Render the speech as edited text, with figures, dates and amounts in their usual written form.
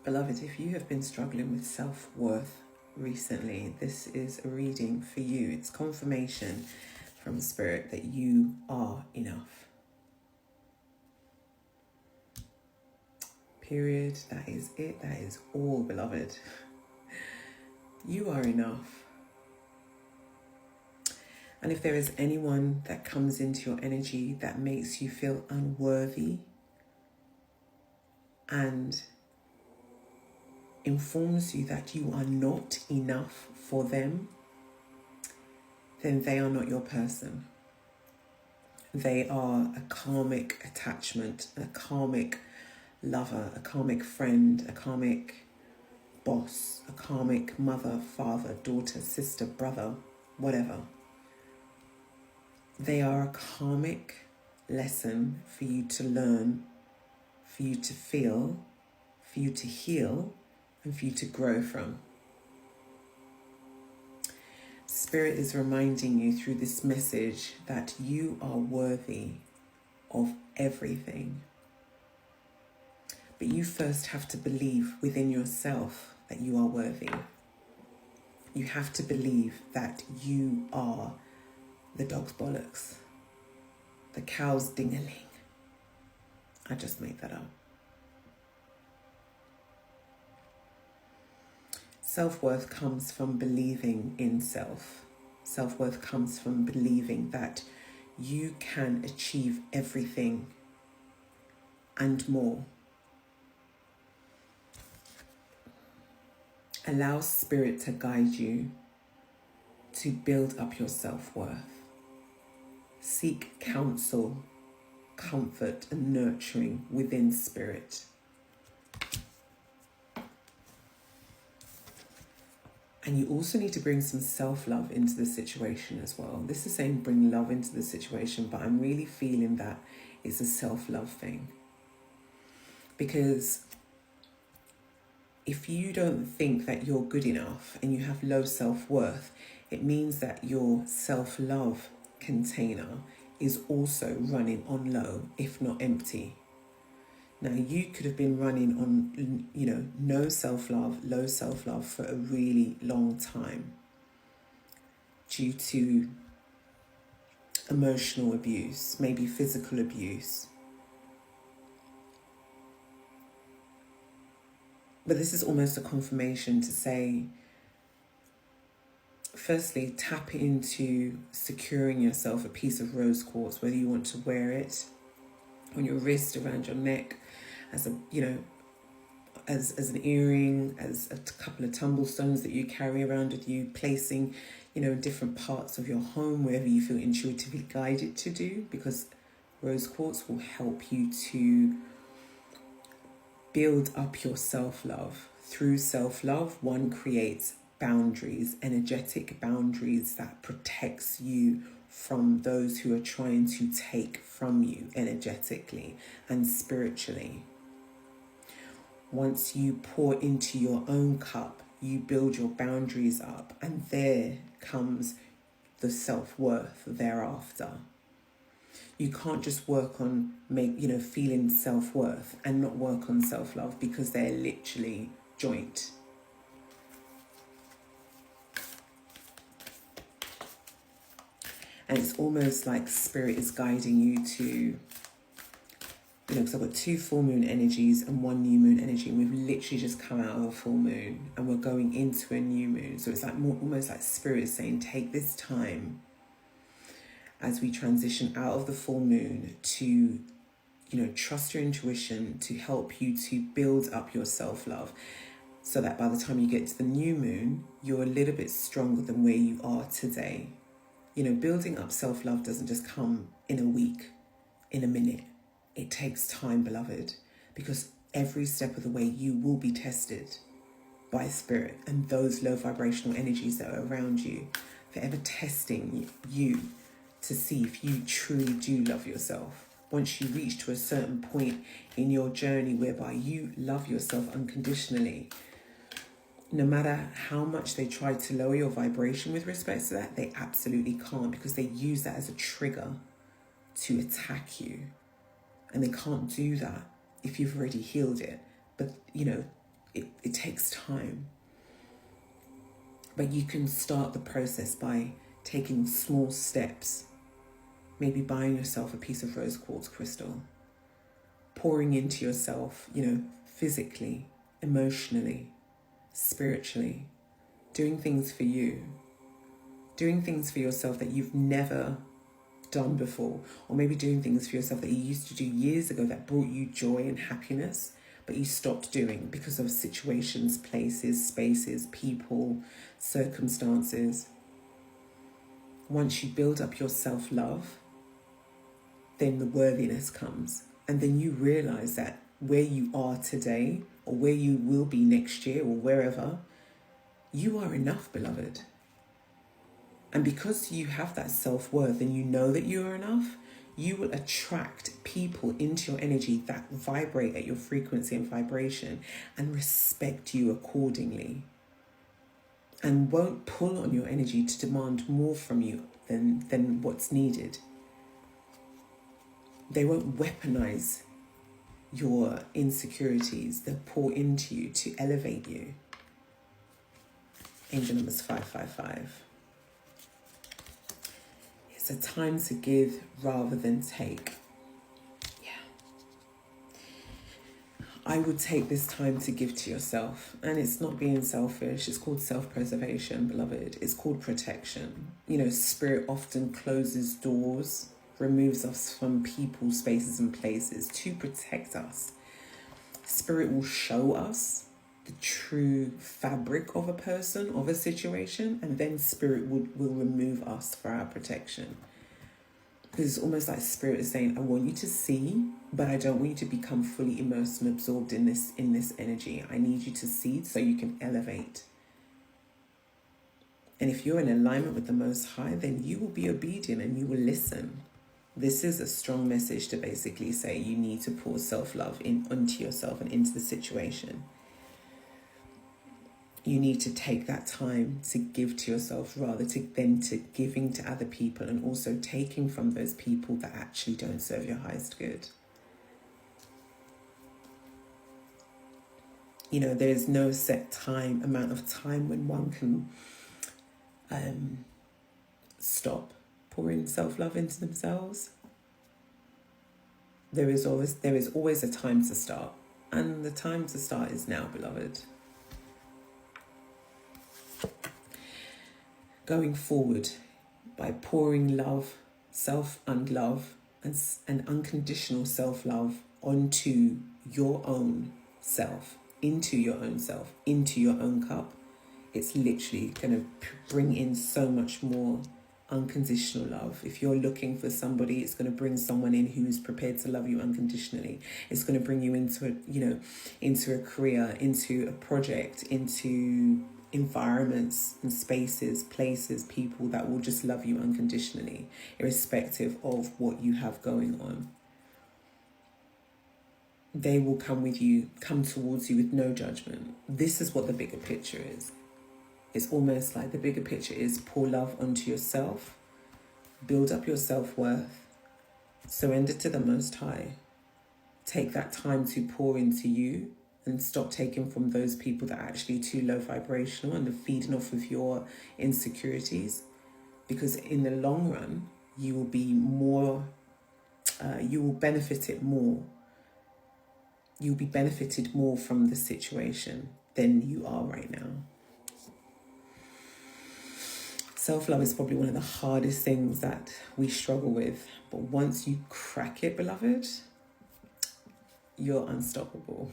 Beloved, if you have been struggling with self-worth recently, this is a reading for you. It's confirmation from Spirit that you are enough. Period. That is it. That is all, beloved. You are enough. And if there is anyone that comes into your energy that makes you feel unworthy and informs you that you are not enough for them, then they are not your person. They are a karmic attachment, a karmic lover, a karmic friend, a karmic boss, a karmic mother, father, daughter, sister, brother, whatever. They are a karmic lesson for you to learn, for you to feel, for you to heal, and for you to grow from. Spirit is reminding you through this message that you are worthy of everything. But you first have to believe within yourself that you are worthy. You have to believe that you are the dog's bollocks, the cow's ding-a-ling. I just made that up. Self-worth comes from believing in self. Self-worth comes from believing that you can achieve everything and more. Allow Spirit to guide you to build up your self-worth. Seek counsel, comfort, and nurturing within Spirit. And you also need to bring some self-love into the situation as well. This is saying bring love into the situation, but I'm really feeling that it's a self-love thing. Because if you don't think that you're good enough and you have low self-worth, it means that your self-love container is also running on low, if not empty. Now, you could have been running on, no self-love, low self-love for a really long time due to emotional abuse, maybe physical abuse. But this is almost a confirmation to say, firstly, tap into securing yourself a piece of rose quartz, whether you want to wear it on your wrist, around your neck, as a, as an earring, as a couple of tumble stones that you carry around with you, placing, in different parts of your home, wherever you feel intuitively guided to do, because rose quartz will help you to build up your self-love. Through self-love, one creates boundaries, energetic boundaries that protects you from those who are trying to take from you energetically and spiritually. Once you pour into your own cup, you build your boundaries up, and there comes the self-worth thereafter. You can't just work on feeling self-worth and not work on self-love, because they're literally joint. And it's almost like Spirit is guiding you to, because I've got 2 full moon energies and 1 new moon energy, and we've literally just come out of a full moon and we're going into a new moon. So it's like almost like Spirit is saying, take this time as we transition out of the full moon to, trust your intuition to help you to build up your self-love, so that by the time you get to the new moon, you're a little bit stronger than where you are today. Building up self-love doesn't just come in a week, in a minute. It takes time, beloved, because every step of the way you will be tested by Spirit and those low vibrational energies that are around you, forever testing you to see if you truly do love yourself. Once you reach to a certain point in your journey whereby you love yourself unconditionally, no matter how much they try to lower your vibration with respect to that, they absolutely can't, because they use that as a trigger to attack you. And they can't do that if you've already healed it. But, It takes time. But you can start the process by taking small steps. Maybe buying yourself a piece of rose quartz crystal. Pouring into yourself, physically, emotionally, spiritually. Doing things for you. Doing things for yourself that you've never done before. Or maybe doing things for yourself that you used to do years ago that brought you joy and happiness, but you stopped doing because of situations, places, spaces, people, circumstances. Once you build up your self-love, then the worthiness comes. And then you realize that where you are today, or where you will be next year, or wherever, you are enough, beloved. And because you have that self-worth and you know that you are enough, you will attract people into your energy that vibrate at your frequency and vibration and respect you accordingly. And won't pull on your energy to demand more from you than what's needed. They won't weaponize your insecurities. They'll pour into you to elevate you. Angel number is 555. It's a time to give rather than take. Yeah. I would take this time to give to yourself. And it's not being selfish. It's called self-preservation, beloved. It's called protection. Spirit often closes doors, removes us from people, spaces and places to protect us. Spirit will show us the true fabric of a person, of a situation, and then Spirit will remove us for our protection. Because it's almost like Spirit is saying, I want you to see, but I don't want you to become fully immersed and absorbed in this energy. I need you to see so you can elevate. And if you're in alignment with the Most High, then you will be obedient and you will listen. This is a strong message to basically say you need to pour self-love onto yourself and into the situation. You need to take that time to give to yourself rather than to giving to other people, and also taking from those people that actually don't serve your highest good. There's no set amount of time when one can stop pouring self-love into themselves. There is always a time to start, and the time to start is now, beloved. Going forward, by pouring love, self-love, and unconditional self-love onto your own self, into your own cup, it's literally going to bring in so much more unconditional love. If you're looking for somebody, it's going to bring someone in who's prepared to love you unconditionally. It's going to bring you into a career, into a project, into environments and spaces, places, people that will just love you unconditionally, irrespective of what you have going on. They will come towards you with no judgment. This is what the bigger picture is. It's almost like the bigger picture is pour love onto yourself, build up your self-worth, surrender to the Most High, take that time to pour into you, and stop taking from those people that are actually too low vibrational and are feeding off of your insecurities. Because in the long run, you will be more, you will benefit it more. You'll be benefited more from the situation than you are right now. Self-love is probably one of the hardest things that we struggle with. But once you crack it, beloved, you're unstoppable.